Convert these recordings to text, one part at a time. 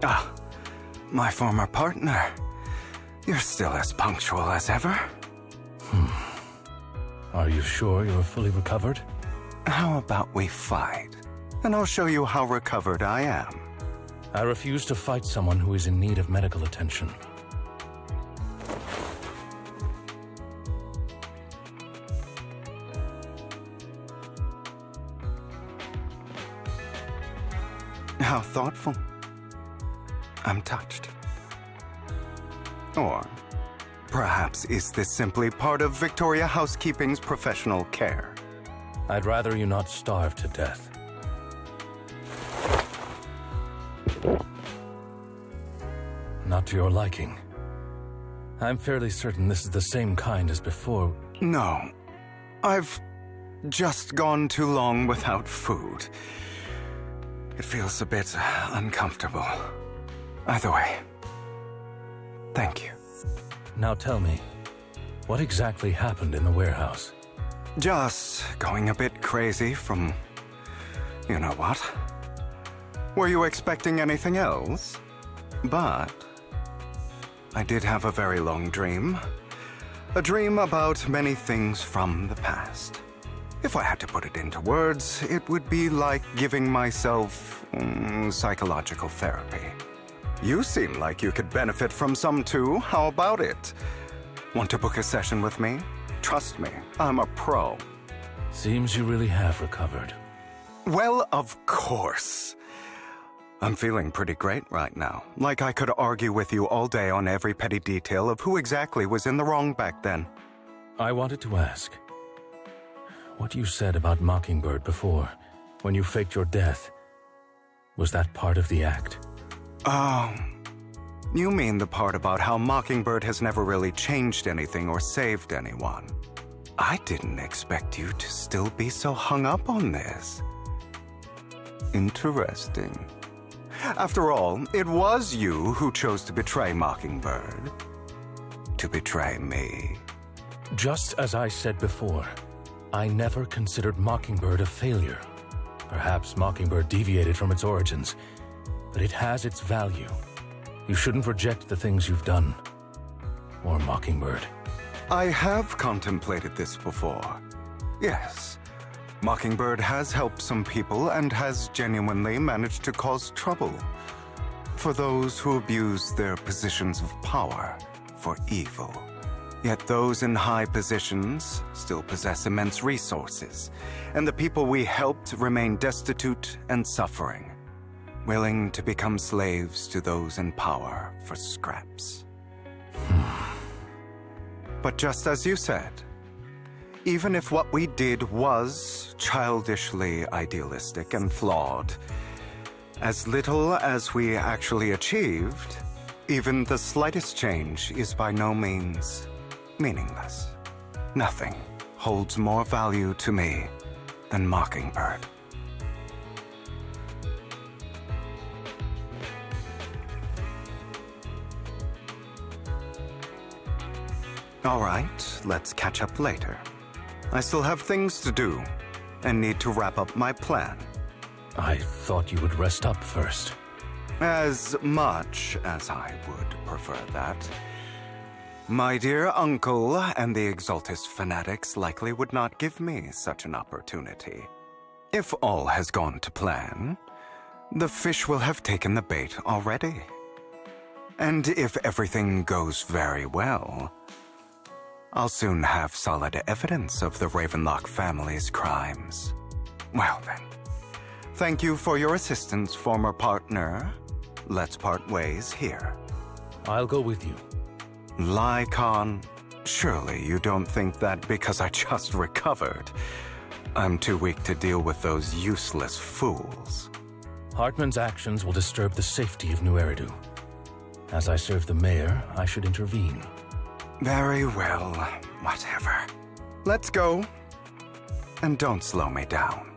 Ah, my former partner. You're still as punctual as ever. Are you sure you're fully recovered? How about we fight, and I'll show you how recovered I am. I refuse to fight someone who is in need of medical attention. How thoughtful. I'm touched. Or perhaps is this simply part of Victoria Housekeeping's professional care? I'd rather you not starve to death. Not to your liking. I'm fairly certain this is the same kind as before. No. I've just gone too long without food. It feels a bit uncomfortable. Either way, thank you. Now tell me, what exactly happened in the warehouse? Just going a bit crazy from... you know what? Were you expecting anything else? But I did have a very long dream. A dream about many things from the past. If I had to put it into words, it would be like giving myself psychological therapy. You seem like you could benefit from some too. How about it? Want to book a session with me? Trust me, I'm a pro. Seems you really have recovered. Well, of course. I'm feeling pretty great right now. Like I could argue with you all day on every petty detail of who exactly was in the wrong back then. I wanted to ask, what you said about Mockingbird before, when you faked your death, was that part of the act? Oh, you mean the part about how Mockingbird has never really changed anything or saved anyone. I didn't expect you to still be so hung up on this. Interesting. After all, it was you who chose to betray Mockingbird. To betray me. Just as I said before, I never considered Mockingbird a failure. Perhaps Mockingbird deviated from its origins, but it has its value. You shouldn't reject the things you've done. Or Mockingbird. I have contemplated this before. Yes, Mockingbird has helped some people and has genuinely managed to cause trouble for those who abuse their positions of power for evil. Yet those in high positions still possess immense resources, and the people we helped remain destitute and suffering, willing to become slaves to those in power for scraps. But just as you said, even if what we did was childishly idealistic and flawed, as little as we actually achieved, even the slightest change is by no means meaningless. Nothing holds more value to me than Mockingbird. All right, let's catch up later. I still have things to do and need to wrap up my plan. I thought you would rest up first. As much as I would prefer that. My dear uncle and the Exaltus fanatics likely would not give me such an opportunity. If all has gone to plan, the fish will have taken the bait already. And if everything goes very well, I'll soon have solid evidence of the Ravenlock family's crimes. Well then, thank you for your assistance, former partner. Let's part ways here. I'll go with you. Lycon, surely you don't think that because I just recovered, I'm too weak to deal with those useless fools. Hartman's actions will disturb the safety of New Eridu. As I serve the mayor, I should intervene. Very well, whatever. Let's go. And don't slow me down.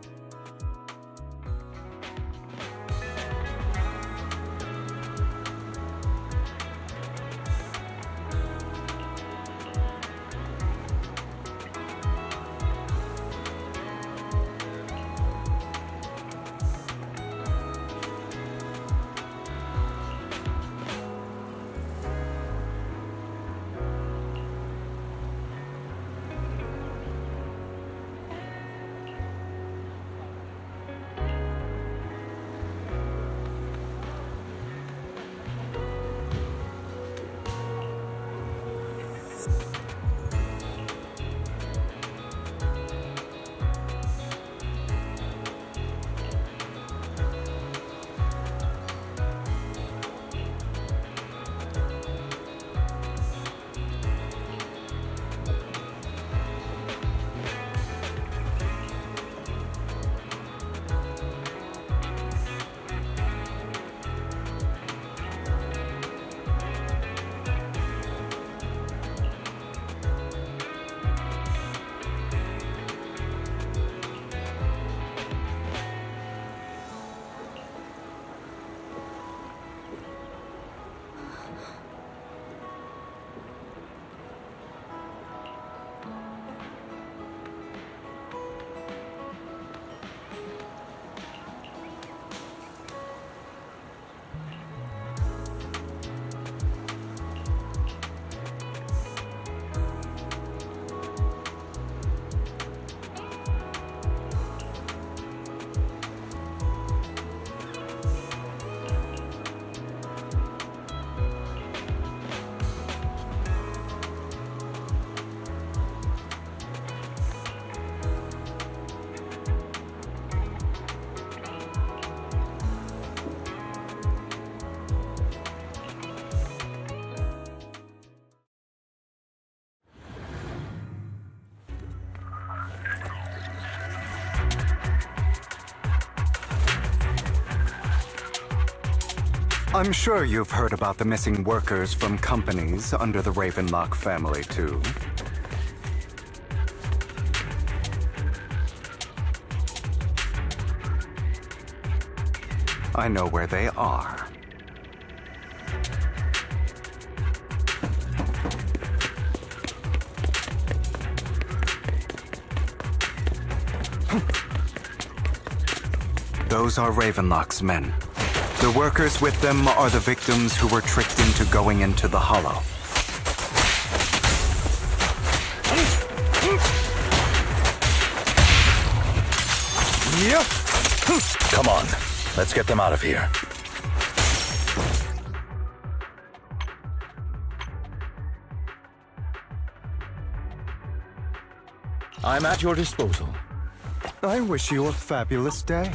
I'm sure you've heard about the missing workers from companies under the Ravenlock family, too. I know where they are. Those are Ravenlock's men. The workers with them are the victims who were tricked into going into the Hollow. Come on, let's get them out of here. I'm at your disposal. I wish you a fabulous day.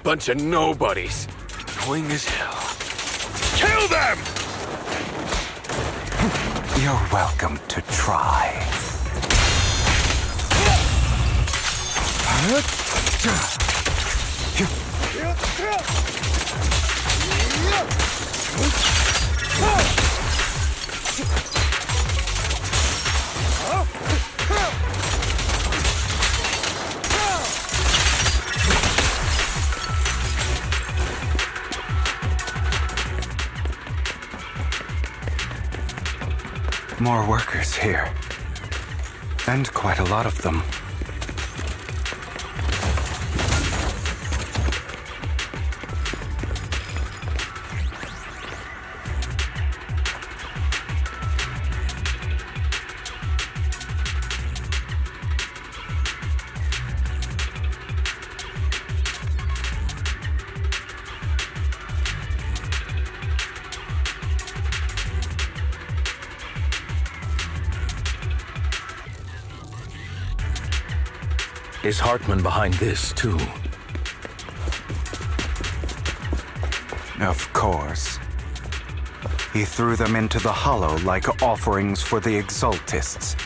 Bunch of nobodies. Annoying as hell. Kill them! You're welcome to try. More workers here. And quite a lot of them. Is Hartman behind this, too? Of course. He threw them into the Hollow like offerings for the Exaltists.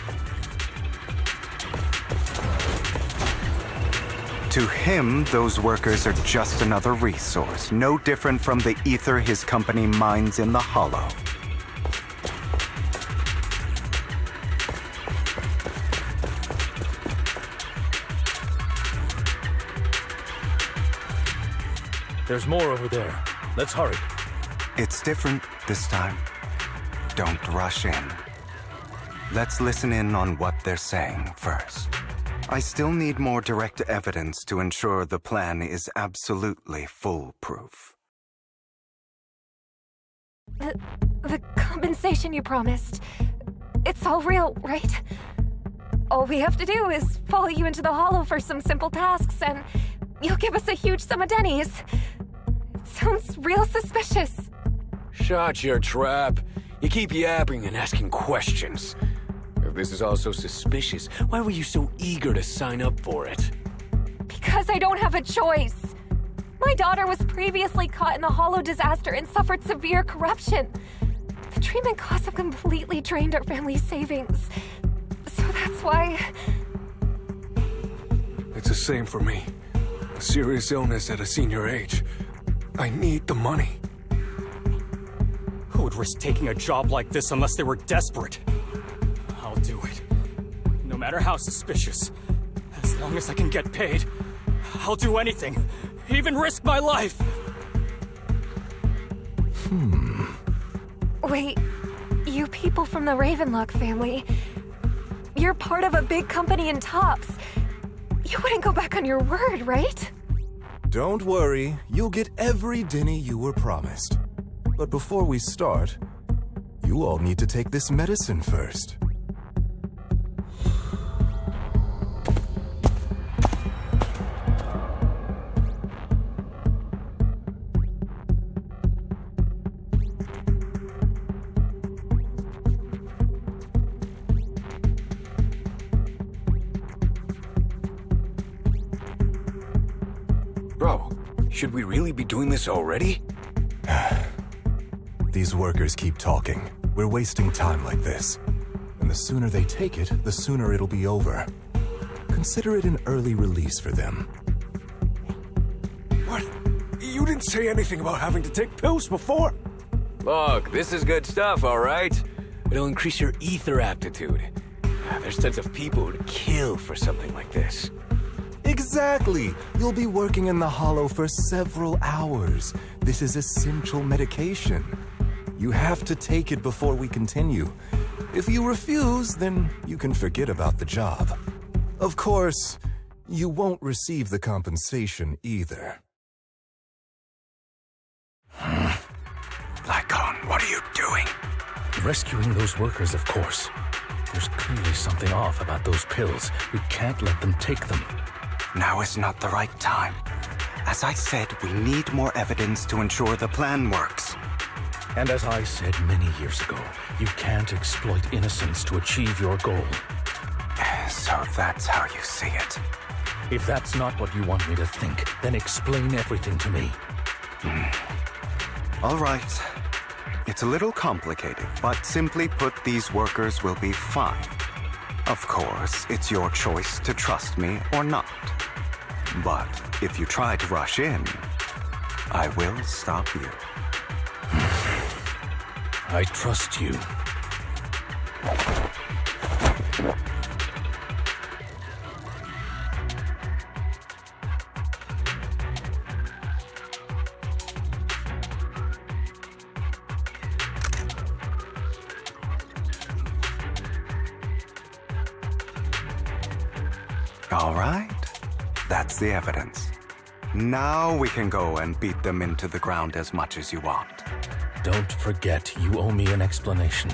To him, those workers are just another resource, no different from the ether his company mines in the Hollow. There's more over there. Let's hurry. It's different this time. Don't rush in. Let's listen in on what they're saying first. I still need more direct evidence to ensure the plan is absolutely foolproof. The compensation you promised, it's all real, right? All we have to do is follow you into the Hollow for some simple tasks, and you'll give us a huge sum of dennies. It sounds real suspicious. Shut your trap. You keep yapping and asking questions. If this is all so suspicious, why were you so eager to sign up for it? Because I don't have a choice. My daughter was previously caught in the Hollow disaster and suffered severe corruption. The treatment costs have completely drained our family's savings. So that's why... It's the same for me. A serious illness at a senior age. I need the money. Who would risk taking a job like this unless they were desperate? I'll do it. No matter how suspicious. As long as I can get paid, I'll do anything. Even risk my life. Wait, you people from the Ravenlock family, you're part of a big company in Tops. You wouldn't go back on your word, right? Don't worry, you'll get every denny you were promised. But before we start, you all need to take this medicine first. Should we really be doing this already? These workers keep talking. We're wasting time like this. And the sooner they take it, the sooner it'll be over. Consider it an early release for them. What? You didn't say anything about having to take pills before? Look, this is good stuff, all right? It'll increase your ether aptitude. There's tons of people who'd kill for something like this. Exactly! You'll be working in the hollow for several hours. This is essential medication. You have to take it before we continue. If you refuse, then you can forget about the job. Of course, you won't receive the compensation either. Lycon, what are you doing? Rescuing those workers, of course. There's clearly something off about those pills. We can't let them take them. Now is not the right time. As I said, we need more evidence to ensure the plan works. And as I said many years ago, you can't exploit innocence to achieve your goal. So that's how you see it. If that's not what you want me to think, then explain everything to me. All right. It's a little complicated, but simply put, these workers will be fine. Of course, it's your choice to trust me or not. But if you try to rush in, I will stop you. I trust you. All right. That's the evidence. Now we can go and beat them into the ground as much as you want. Don't forget, you owe me an explanation.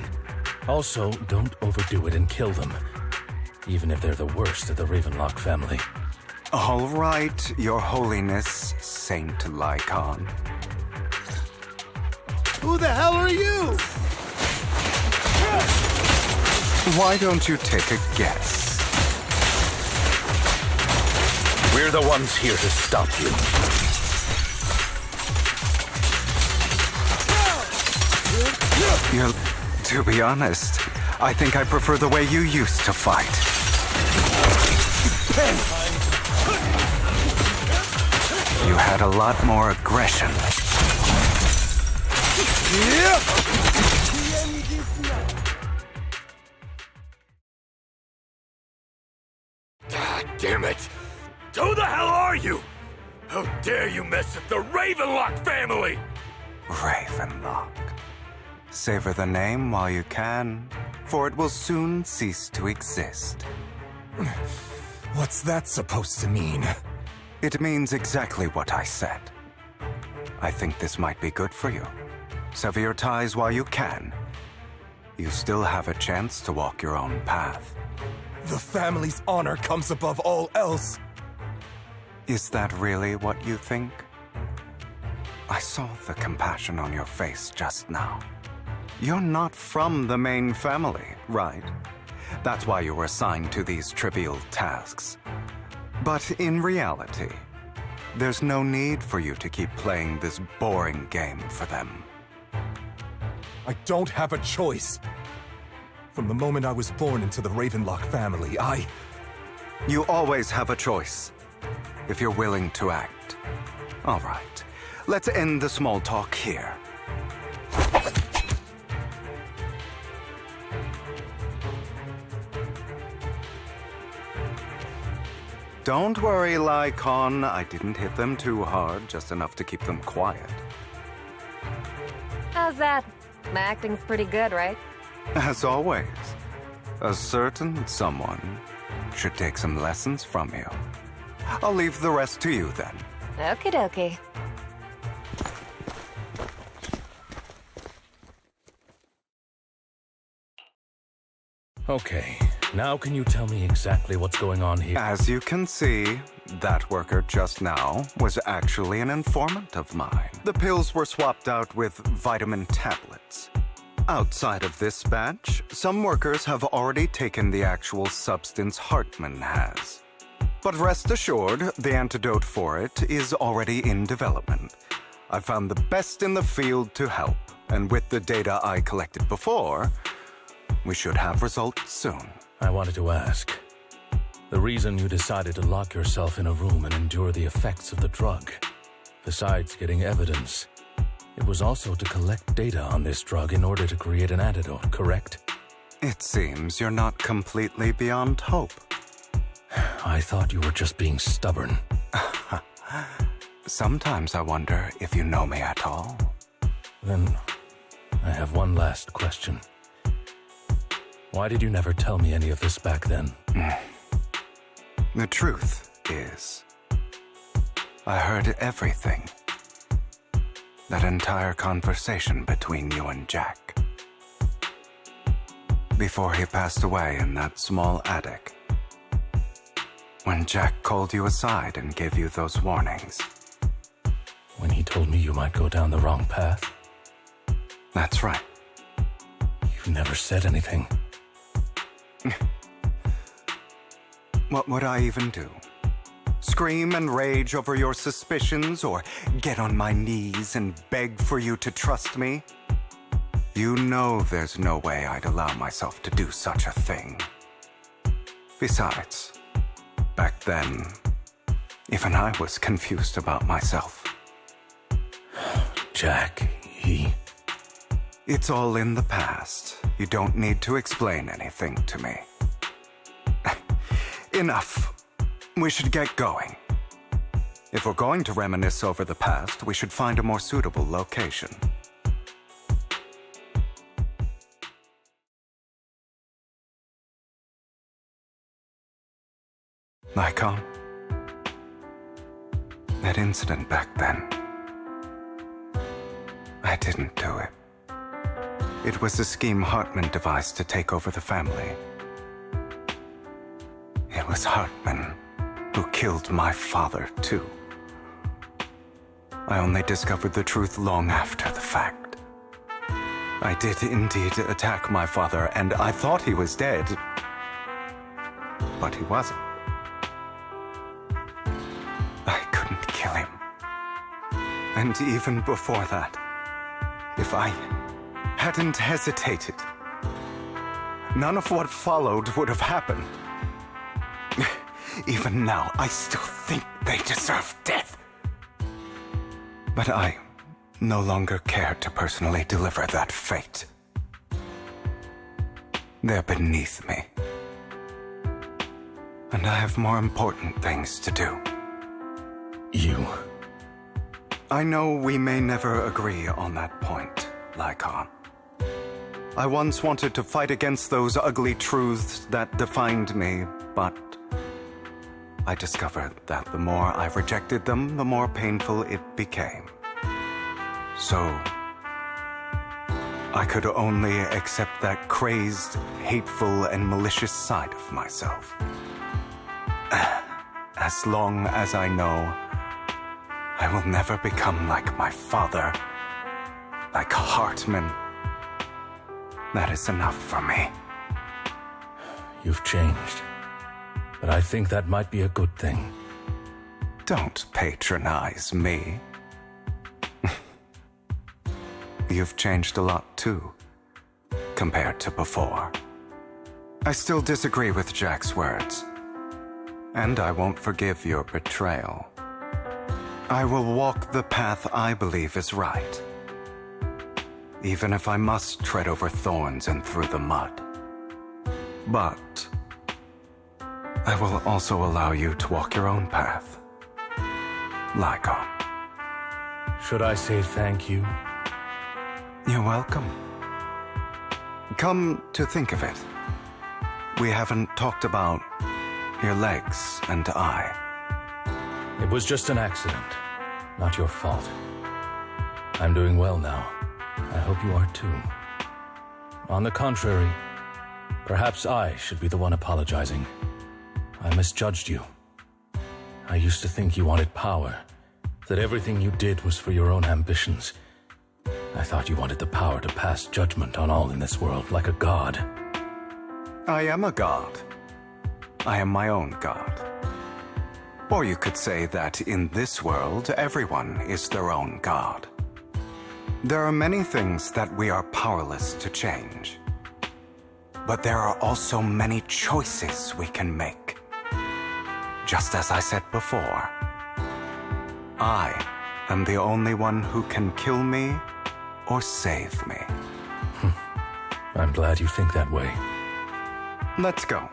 Also, don't overdo it and kill them, even if they're the worst of the Ravenlock family. All right, Your Holiness, Saint Lycon. Who the hell are you? Why don't you take a guess? We're the ones here to stop you. To be honest, I think I prefer the way you used to fight. You had a lot more aggression. God damn it! Who the hell are you? How dare you mess with the Ravenlock family? Ravenlock. Savor the name while you can, for it will soon cease to exist. What's that supposed to mean? It means exactly what I said. I think this might be good for you. Sever your ties while you can. You still have a chance to walk your own path. The family's honor comes above all else. Is that really what you think? I saw the compassion on your face just now. You're not from the main family, right? That's why you were assigned to these trivial tasks. But in reality, there's no need for you to keep playing this boring game for them. I don't have a choice. From the moment I was born into the Ravenlock family, You always have a choice, if you're willing to act. All right, let's end the small talk here. Don't worry, Lycon. I didn't hit them too hard, just enough to keep them quiet. How's that? My acting's pretty good, right? As always, a certain someone should take some lessons from you. I'll leave the rest to you then. Okie dokie. Okay, now can you tell me exactly what's going on here? As you can see, that worker just now was actually an informant of mine. The pills were swapped out with vitamin tablets. Outside of this batch, some workers have already taken the actual substance Hartman has. But rest assured, the antidote for it is already in development. I found the best in the field to help, and with the data I collected before, we should have results soon. I wanted to ask. The reason you decided to lock yourself in a room and endure the effects of the drug, besides getting evidence, it was also to collect data on this drug in order to create an antidote, correct? It seems you're not completely beyond hope. I thought you were just being stubborn. Sometimes I wonder if you know me at all. Then, I have one last question. Why did you never tell me any of this back then? The truth is, I heard everything. That entire conversation between you and Jack. Before he passed away in that small attic. When Jack called you aside and gave you those warnings. When he told me you might go down the wrong path? That's right. You never said anything. What would I even do? Scream and rage over your suspicions, or get on my knees and beg for you to trust me? You know there's no way I'd allow myself to do such a thing. Besides, back then, even I was confused about myself. Jack, he... It's all in the past. You don't need to explain anything to me. Enough. We should get going. If we're going to reminisce over the past, we should find a more suitable location. Nikon? That incident back then. I didn't do it. It was a scheme Hartman devised to take over the family. It was Hartman who killed my father, too. I only discovered the truth long after the fact. I did indeed attack my father, and I thought he was dead. But he wasn't. I couldn't kill him. And even before that, if I hadn't hesitated, none of what followed would have happened. Even now, I still think they deserve death. But I no longer care to personally deliver that fate. They're beneath me. And I have more important things to do. You... I know we may never agree on that point, Lycon. I once wanted to fight against those ugly truths that defined me, but I discovered that the more I rejected them, the more painful it became. So, I could only accept that crazed, hateful, and malicious side of myself. As long as I know I will never become like my father, like Hartman, that is enough for me. You've changed. But I think that might be a good thing. Don't patronize me. You've changed a lot too, compared to before. I still disagree with Jack's words, and I won't forgive your betrayal. I will walk the path I believe is right, even if I must tread over thorns and through the mud. But I will also allow you to walk your own path. Lycon. Should I say thank you? You're welcome. Come to think of it, we haven't talked about your legs and eye. It was just an accident, not your fault. I'm doing well now. I hope you are too. On the contrary, perhaps I should be the one apologizing. I misjudged you. I used to think you wanted power, that everything you did was for your own ambitions. I thought you wanted the power to pass judgment on all in this world like a god. I am a god. I am my own god. Or you could say that in this world, everyone is their own god. There are many things that we are powerless to change. But there are also many choices we can make. Just as I said before, I am the only one who can kill me or save me. I'm glad you think that way. Let's go.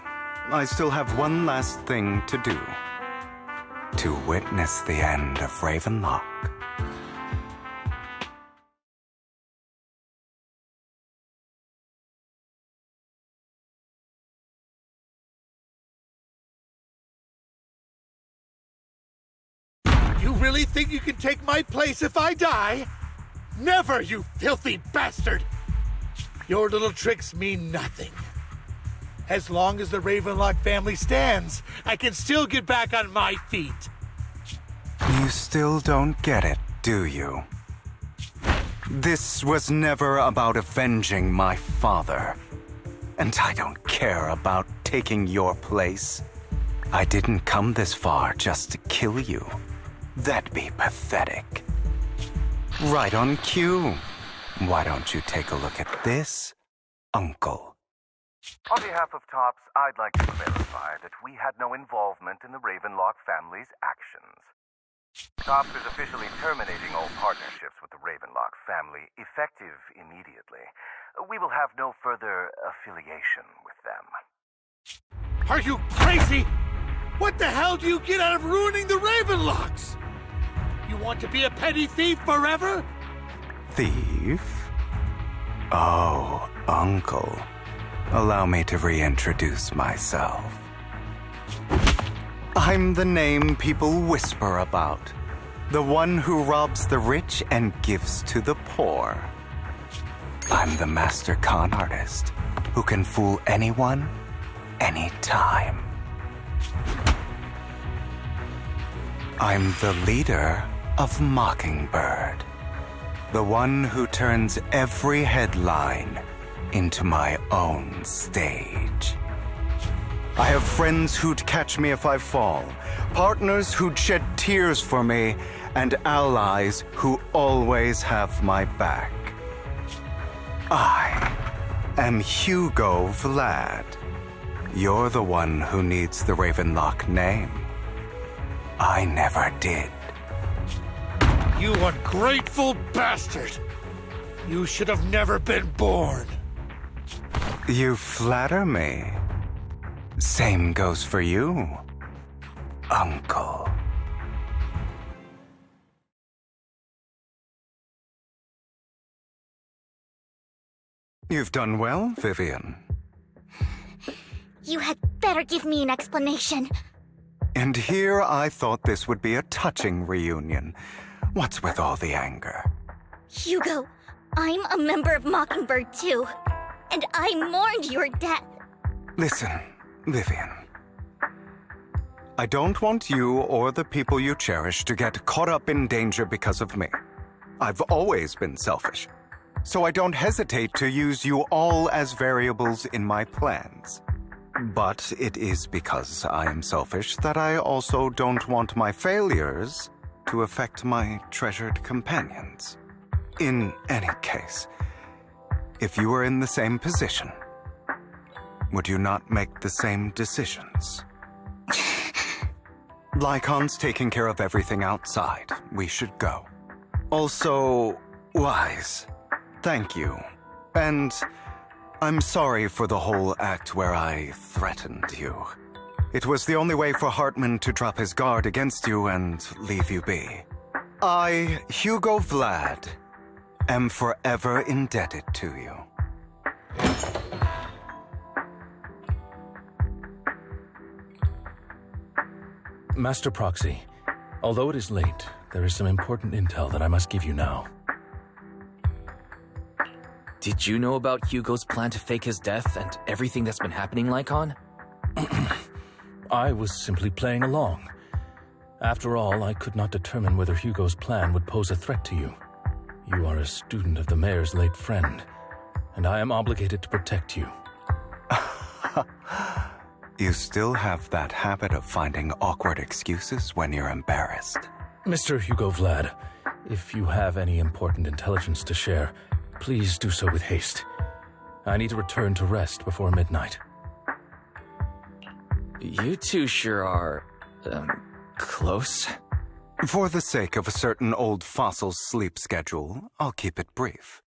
I still have one last thing to do. To witness the end of Ravenlock. You really think you can take my place if I die? Never, you filthy bastard! Your little tricks mean nothing. As long as the Ravenlock family stands, I can still get back on my feet. You still don't get it, do you? This was never about avenging my father. And I don't care about taking your place. I didn't come this far just to kill you. That'd be pathetic. Right on cue. Why don't you take a look at this, Uncle? On behalf of TOPS, I'd like to clarify that we had no involvement in the Ravenlock family's actions. TOPS is officially terminating all partnerships with the Ravenlock family, effective immediately. We will have no further affiliation with them. Are you crazy? What the hell do you get out of ruining the Ravenlocks? You want to be a petty thief forever? Thief? Oh, Uncle. Allow me to reintroduce myself. I'm the name people whisper about. The one who robs the rich and gives to the poor. I'm the master con artist who can fool anyone, anytime. I'm the leader of Mockingbird. The one who turns every headline into my own stage. I have friends who'd catch me if I fall, partners who'd shed tears for me, and allies who always have my back. I am Hugo Vlad. You're the one who needs the Ravenlock name. I never did. You ungrateful bastard! You should have never been born. You flatter me. Same goes for you, Uncle. You've done well, Vivian. You had better give me an explanation. And here I thought this would be a touching reunion. What's with all the anger? Hugo, I'm a member of Mockingbird too, and I mourned your death. Listen, Vivian. I don't want you or the people you cherish to get caught up in danger because of me. I've always been selfish, so I don't hesitate to use you all as variables in my plans. But it is because I am selfish that I also don't want my failures to affect my treasured companions. In any case, if you were in the same position, would you not make the same decisions? Lycon's taking care of everything outside. We should go. Also, Wise, thank you. And I'm sorry for the whole act where I threatened you. It was the only way for Hartman to drop his guard against you and leave you be. I, Hugo Vlad, am forever indebted to you. Master Proxy, although it is late, there is some important intel that I must give you now. Did you know about Hugo's plan to fake his death and everything that's been happening, Lycon? I was simply playing along. After all, I could not determine whether Hugo's plan would pose a threat to you. You are a student of the mayor's late friend, and I am obligated to protect you. You still have that habit of finding awkward excuses when you're embarrassed. Mr. Hugo Vlad, if you have any important intelligence to share, please do so with haste. I need to return to rest before midnight. You two sure are, close. For the sake of a certain old fossil's sleep schedule, I'll keep it brief.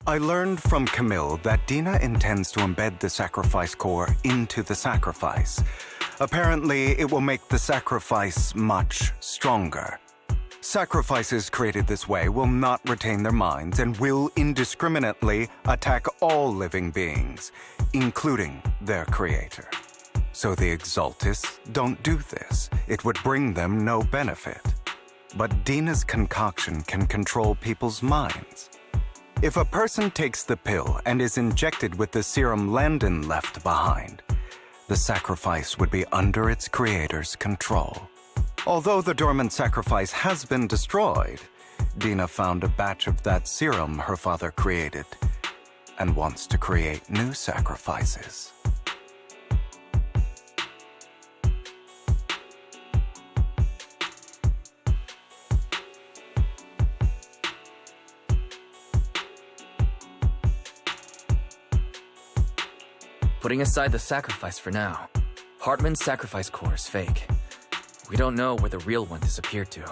I learned from Camille that Dina intends to embed the sacrifice core into the sacrifice. Apparently, it will make the sacrifice much stronger. Sacrifices created this way will not retain their minds and will indiscriminately attack all living beings, including their creator. So the Exaltists don't do this. It would bring them no benefit. But Dina's concoction can control people's minds. If a person takes the pill and is injected with the serum Landon left behind, the sacrifice would be under its creator's control. Although the dormant sacrifice has been destroyed, Dina found a batch of that serum her father created and wants to create new sacrifices. Putting aside the sacrifice for now, Hartman's sacrifice core is fake. We don't know where the real one disappeared to.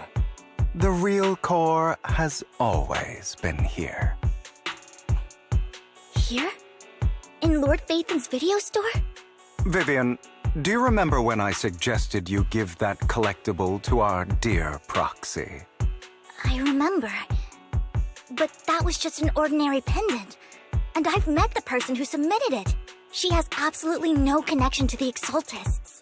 The real core has always been here. Here? In Lord Phaethon's video store? Vivian, do you remember when I suggested you give that collectible to our dear proxy? I remember. But that was just an ordinary pendant. And I've met the person who submitted it. She has absolutely no connection to the Exaltists.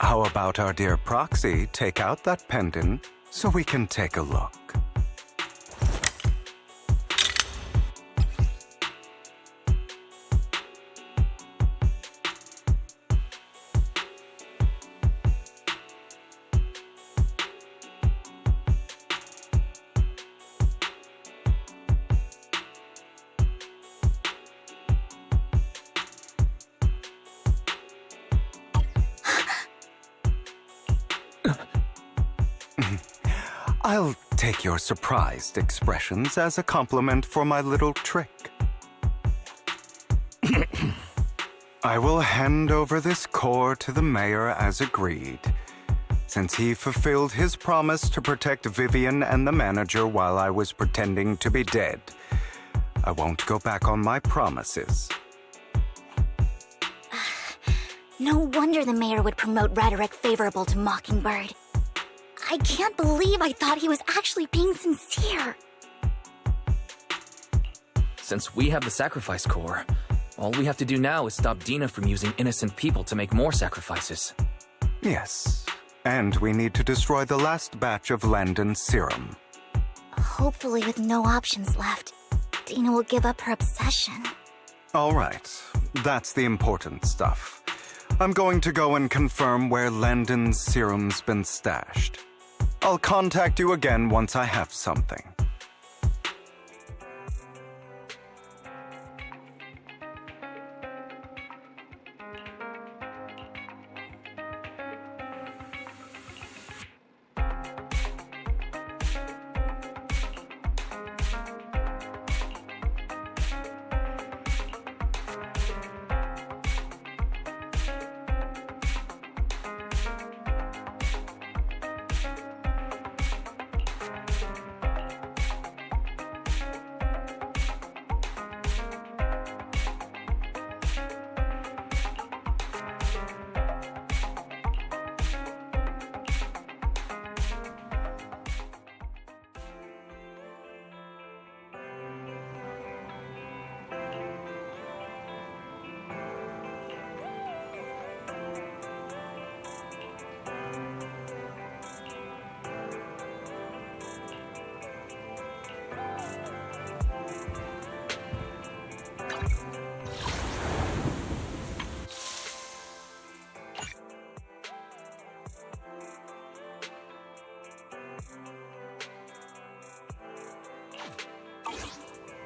How about our dear proxy take out that pendant so we can take a look? I'll take your surprised expressions as a compliment for my little trick. I will hand over this core to the mayor as agreed. Since he fulfilled his promise to protect Vivian and the manager while I was pretending to be dead, I won't go back on my promises. No wonder the mayor would promote rhetoric favorable to Mockingbird. I can't believe I thought he was actually being sincere. Since we have the sacrifice core, all we have to do now is stop Dina from using innocent people to make more sacrifices. Yes, and we need to destroy the last batch of Landon's serum. Hopefully with no options left, Dina will give up her obsession. All right, that's the important stuff. I'm going to go and confirm where Landon's serum's been stashed. I'll contact you again once I have something.